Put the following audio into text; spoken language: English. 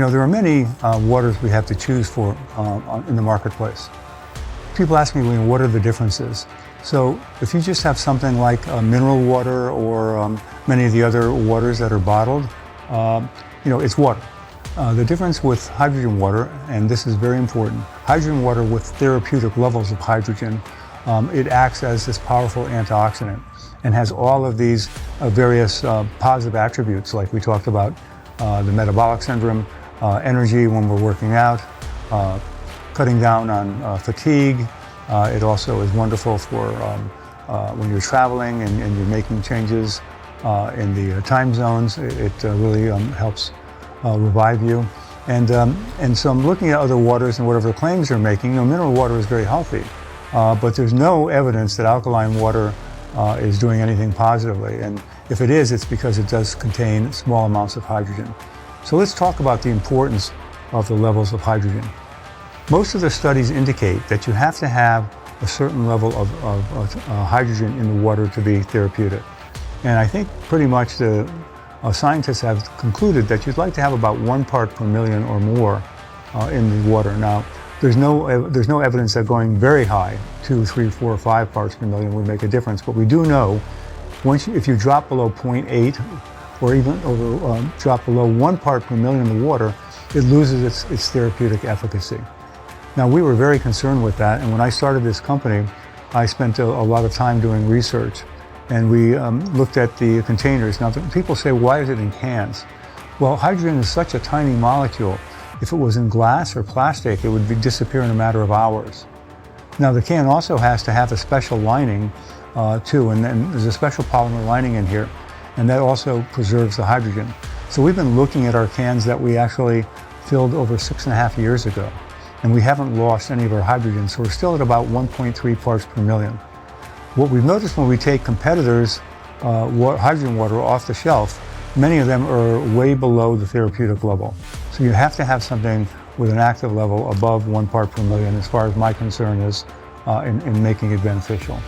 there are many waters we have to choose for in the marketplace. People ask me, what are the differences? So if you just have something like mineral water or many of the other waters that are bottled, it's water. The difference with hydrogen water, and this is very important, hydrogen water with therapeutic levels of hydrogen, it acts as this powerful antioxidant and has all of these various positive attributes, like we talked about, the metabolic syndrome, energy when we're working out, cutting down on fatigue. It also is wonderful for when you're traveling and you're making changes in the time zones. It really helps revive you. And so I'm looking at other waters and whatever claims they're making. Mineral water is very healthy, but there's no evidence that alkaline water is doing anything positively. And if it is, it's because it does contain small amounts of hydrogen. So let's talk about the importance of the levels of hydrogen. Most of the studies indicate that you have to have a certain level of hydrogen in the water to be therapeutic. And I think pretty much the scientists have concluded that you'd like to have about 1 part per million or more in the water. Now, there's no evidence that going very high, 2, 3, 4, 5 parts per million would make a difference. But we do know if you drop below 0.8 or even drop below 1 part per million in the water, it loses its therapeutic efficacy. Now, we were very concerned with that, and when I started this company, I spent a lot of time doing research, and we looked at the containers. Now, people say, why is it in cans? Well, hydrogen is such a tiny molecule. If it was in glass or plastic, it would disappear in a matter of hours. Now, the can also has to have a special lining too, and then there's a special polymer lining in here, and that also preserves the hydrogen. So we've been looking at our cans that we actually filled over 6.5 years ago, and we haven't lost any of our hydrogen, so we're still at about 1.3 parts per million. What we've noticed when we take competitors' hydrogen water off the shelf, many of them are way below the therapeutic level. So you have to have something with an active level above 1 part per million, as far as my concern is, in making it beneficial.